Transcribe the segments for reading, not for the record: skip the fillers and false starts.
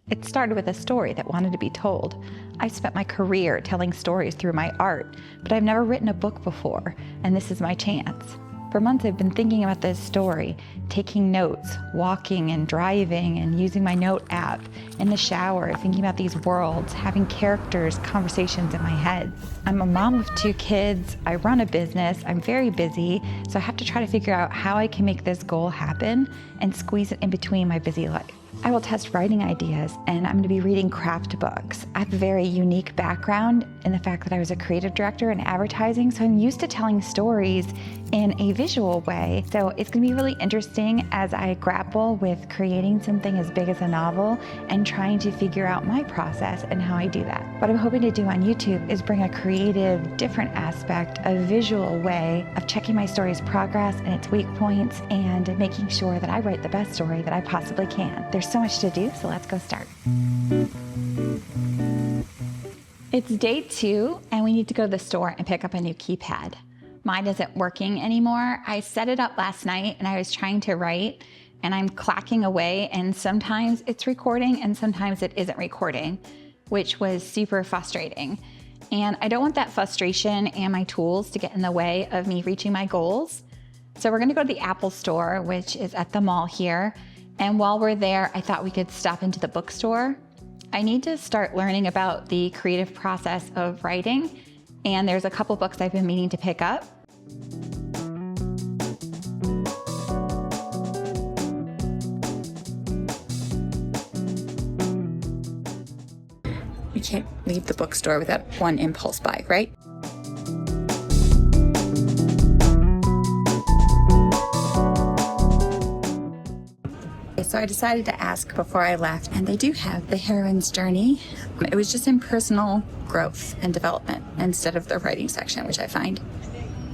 It started with a story that wanted to be told. I spent my career telling stories through my art, but I've never written a book before, and this is my chance. For months I've been thinking about this story, taking notes, walking and driving and using my note app, in the shower, thinking about these worlds, having characters, conversations in my head. I'm a mom of 2 kids, I run a business, I'm very busy, so I have to try to figure out how I can make this goal happen and squeeze it in between my busy life. I will test writing ideas, and I'm going to be reading craft books. I have a very unique background in the fact that I was a creative director in advertising, so I'm used to telling stories in a visual way. So it's going to be really interesting as I grapple with creating something as big as a novel and trying to figure out my process and how I do that. What I'm hoping to do on YouTube is bring a creative, different aspect, a visual way of checking my story's progress and its weak points and making sure that I write the best story that I possibly can. There's so much to do, so let's go start. It's day 2, and we need to go to the store and pick up a new keypad. Mine isn't working anymore. I set it up last night, and I was trying to write, and I'm clacking away, and sometimes it's recording, and sometimes it isn't recording, which was super frustrating. And I don't want that frustration and my tools to get in the way of me reaching my goals. So we're gonna go to the Apple store, which is at the mall here. And while we're there, I thought we could stop into the bookstore. I need to start learning about the creative process of writing, and there's a couple books I've been meaning to pick up. We can't leave the bookstore without one impulse buy, right? So I decided to ask before I left, and they do have The Heroine's Journey. It was just in personal growth and development instead of the writing section, which I find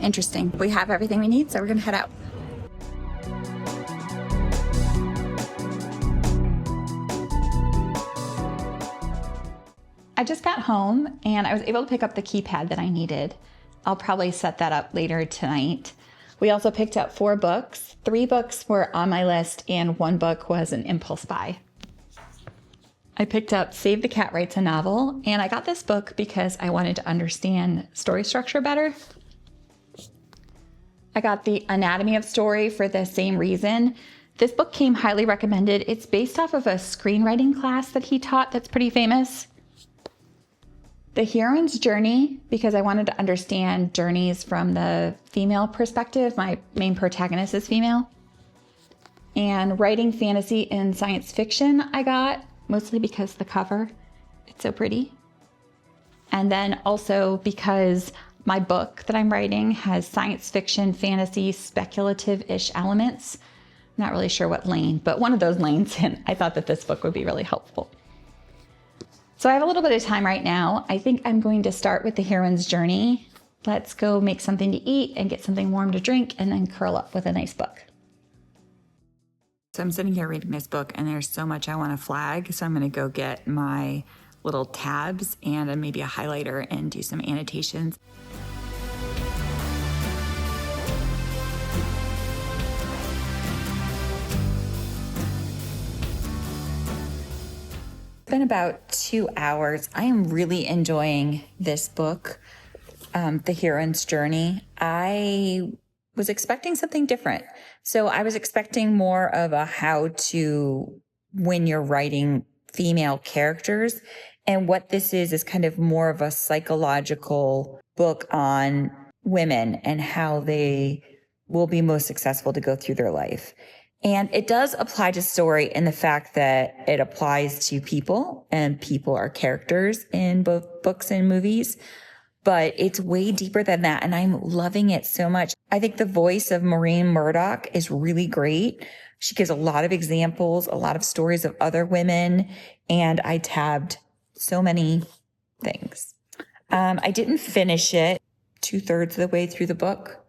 interesting. We have everything we need, so we're gonna head out. I just got home and I was able to pick up the keypad that I needed. I'll probably set that up later tonight. We also picked up 4 books. 3 books were on my list and 1 book was an impulse buy. I picked up Save the Cat Writes a Novel, and I got this book because I wanted to understand story structure better. I got The Anatomy of Story for the same reason. This book came highly recommended. It's based off of a screenwriting class that he taught that's pretty famous. The Heroine's Journey, because I wanted to understand journeys from the female perspective. My main protagonist is female. And Writing Fantasy and Science Fiction I got, mostly because the cover, it's so pretty. And then also because my book that I'm writing has science fiction, fantasy, speculative-ish elements. I'm not really sure what lane, but one of those lanes, and I thought that this book would be really helpful. So I have a little bit of time right now. I think I'm going to start with The Heroine's Journey. Let's go make something to eat and get something warm to drink and then curl up with a nice book. So I'm sitting here reading this book and there's so much I want to flag. So I'm going to go get my little tabs and maybe a highlighter and do some annotations. It's been about 2 hours. I am really enjoying this book, The Heroine's Journey. I was expecting something different. So I was expecting more of a how to when you're writing female characters. And what this is kind of more of a psychological book on women and how they will be most successful to go through their life. And it does apply to story in the fact that it applies to people, and people are characters in both books and movies, but it's way deeper than that. And I'm loving it so much. I think the voice of Maureen Murdoch is really great. She gives a lot of examples, a lot of stories of other women, and I tabbed so many things. I didn't finish it 2/3 of the way through the book.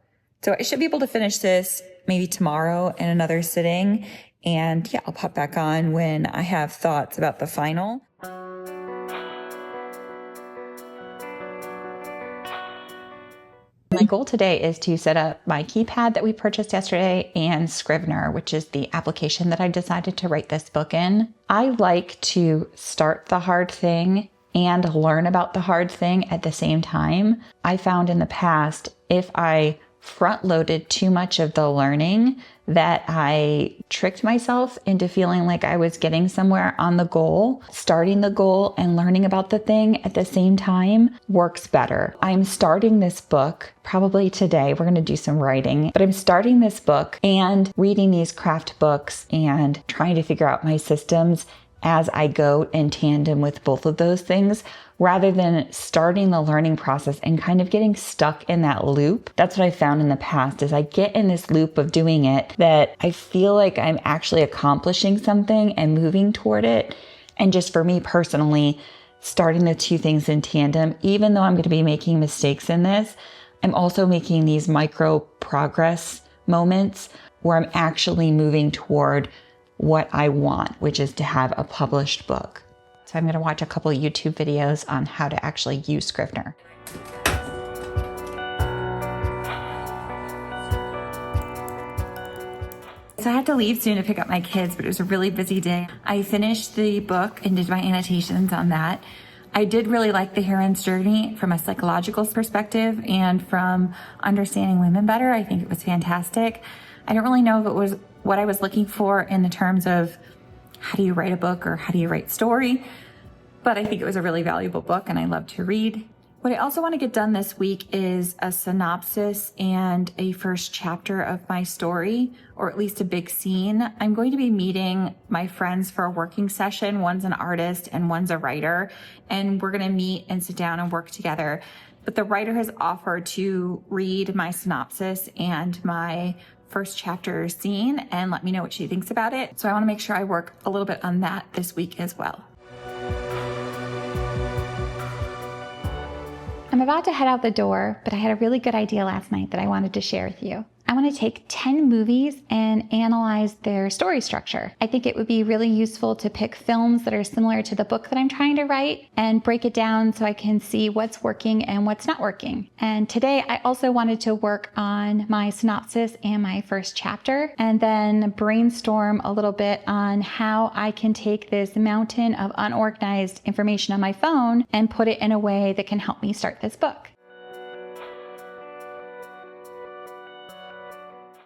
So I should be able to finish this maybe tomorrow in another sitting. And yeah, I'll pop back on when I have thoughts about the final. My goal today is to set up my keypad that we purchased yesterday and Scrivener, which is the application that I decided to write this book in. I like to start the hard thing and learn about the hard thing at the same time. I found in the past, if I front loaded too much of the learning, that I tricked myself into feeling like I was getting somewhere on the goal. Starting the goal and learning about the thing at the same time works better. I'm starting this book probably today. We're going to do some writing, but I'm starting this book and reading these craft books and trying to figure out my systems as I go in tandem with both of those things, rather than starting the learning process and kind of getting stuck in that loop. That's what I found in the past, is I get in this loop of doing it that I feel like I'm actually accomplishing something and moving toward it. And just for me personally, starting the two things in tandem, even though I'm going to be making mistakes in this, I'm also making these micro progress moments where I'm actually moving toward what I want, which is to have a published book. So I'm going to watch a couple of YouTube videos on how to actually use Scrivener. So I had to leave soon to pick up my kids, but it was a really busy day. I finished the book and did my annotations on that. I did really like the heroine's journey from a psychological perspective and from understanding women better. I think it was fantastic. I don't really know if it was what I was looking for in the terms of how do you write a book or how do you write story, but I think it was a really valuable book and I love to read. What I also want to get done this week is a synopsis and a first chapter of my story, or at least a big scene. I'm going to be meeting my friends for a working session. One's an artist and one's a writer, and we're going to meet and sit down and work together. But the writer has offered to read my synopsis and my first chapter scene and let me know what she thinks about it. So I want to make sure I work a little bit on that this week as well. I'm about to head out the door, but I had a really good idea last night that I wanted to share with you. I want to take 10 movies and analyze their story structure. I think it would be really useful to pick films that are similar to the book that I'm trying to write and break it down so I can see what's working and what's not working. And today I also wanted to work on my synopsis and my first chapter, and then brainstorm a little bit on how I can take this mountain of unorganized information on my phone and put it in a way that can help me start this book.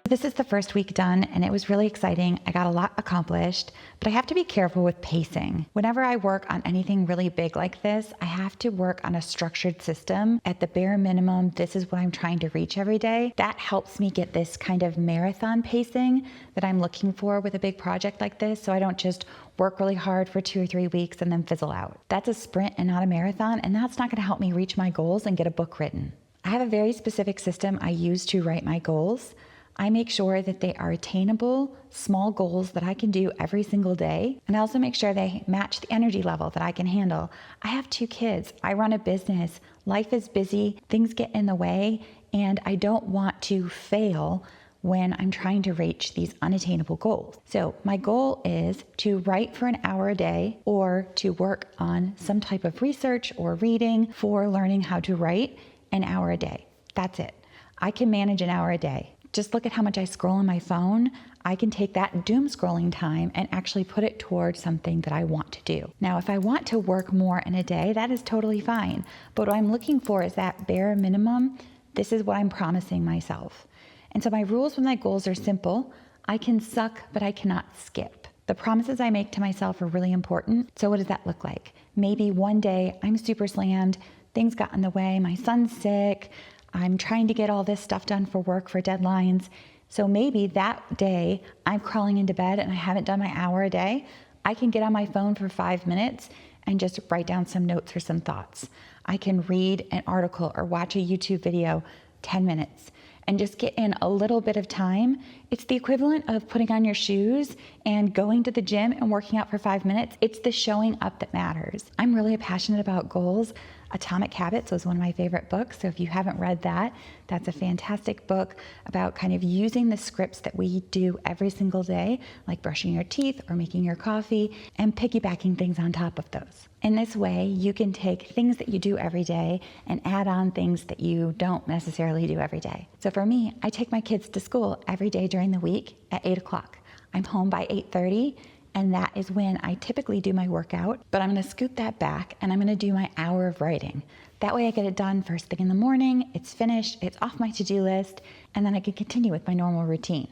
This is the first week done, and it was really exciting. I got a lot accomplished, but I have to be careful with pacing. Whenever I work on anything really big like this, I have to work on a structured system. At the bare minimum, this is what I'm trying to reach every day. That helps me get this kind of marathon pacing that I'm looking for with a big project like this, so I don't just work really hard for 2 or 3 weeks and then fizzle out. That's a sprint and not a marathon, and that's not going to help me reach my goals and get a book written. I have a very specific system I use to write my goals. I make sure that they are attainable, small goals that I can do every single day. And I also make sure they match the energy level that I can handle. I have 2 kids. I run a business. Life is busy. Things get in the way. And I don't want to fail when I'm trying to reach these unattainable goals. So my goal is to write for an hour a day, or to work on some type of research or reading for learning how to write an hour a day. That's it. I can manage an hour a day. Just look at how much I scroll on my phone. I can take that doom scrolling time and actually put it towards something that I want to do. Now, if I want to work more in a day, that is totally fine. But what I'm looking for is that bare minimum. This is what I'm promising myself. And so my rules with my goals are simple. I can suck, but I cannot skip. The promises I make to myself are really important. So what does that look like? Maybe one day I'm super slammed, things got in the way, my son's sick, I'm trying to get all this stuff done for work, for deadlines. So maybe that day I'm crawling into bed and I haven't done my hour a day. I can get on my phone for 5 minutes and just write down some notes or some thoughts. I can read an article or watch a YouTube video 10 minutes and just get in a little bit of time. It's the equivalent of putting on your shoes and going to the gym and working out for 5 minutes. It's the showing up that matters. I'm really passionate about goals. Atomic Habits was one of my favorite books. So if you haven't read that, that's a fantastic book about kind of using the scripts that we do every single day, like brushing your teeth or making your coffee, and piggybacking things on top of those. In this way, you can take things that you do every day and add on things that you don't necessarily do every day. So for me, I take my kids to school every day during the week at 8 o'clock. I'm home by 8:30. And that is when I typically do my workout, but I'm going to scoot that back and I'm going to do my hour of writing. That way I get it done first thing in the morning, it's finished, it's off my to-do list, and then I can continue with my normal routine.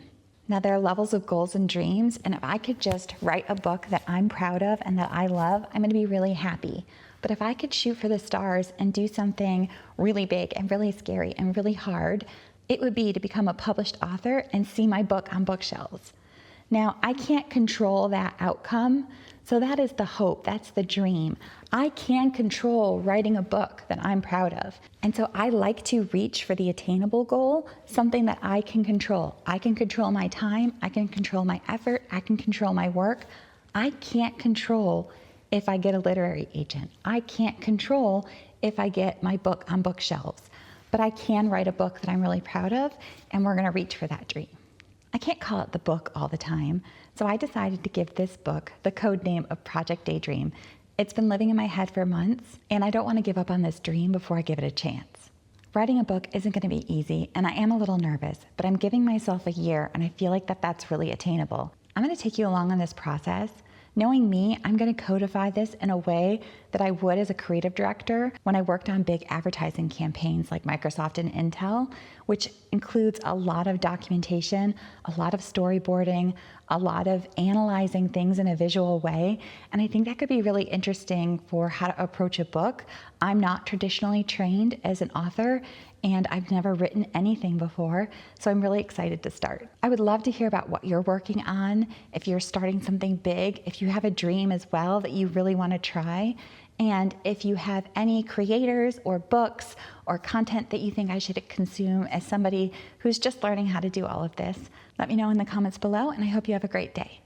Now there are levels of goals and dreams, and if I could just write a book that I'm proud of and that I love, I'm going to be really happy. But if I could shoot for the stars and do something really big and really scary and really hard, it would be to become a published author and see my book on bookshelves. Now, I can't control that outcome, so that is the hope, that's the dream. I can control writing a book that I'm proud of. And so I like to reach for the attainable goal, something that I can control. I can control my time, I can control my effort, I can control my work. I can't control if I get a literary agent. I can't control if I get my book on bookshelves. But I can write a book that I'm really proud of, and we're gonna reach for that dream. I can't call it the book all the time, so I decided to give this book the code name of Project Daydream. It's been living in my head for months, and I don't want to give up on this dream before I give it a chance. Writing a book isn't going to be easy, and I am a little nervous, but I'm giving myself a year, and I feel like that's really attainable. I'm going to take you along on this process. Knowing me, I'm going to codify this in a way that I would as a creative director when I worked on big advertising campaigns like Microsoft and Intel, which includes a lot of documentation, a lot of storyboarding, a lot of analyzing things in a visual way. And I think that could be really interesting for how to approach a book. I'm not traditionally trained as an author, and I've never written anything before, so I'm really excited to start. I would love to hear about what you're working on, if you're starting something big, if you have a dream as well that you really want to try, and if you have any creators or books or content that you think I should consume as somebody who's just learning how to do all of this. Let me know in the comments below, and I hope you have a great day.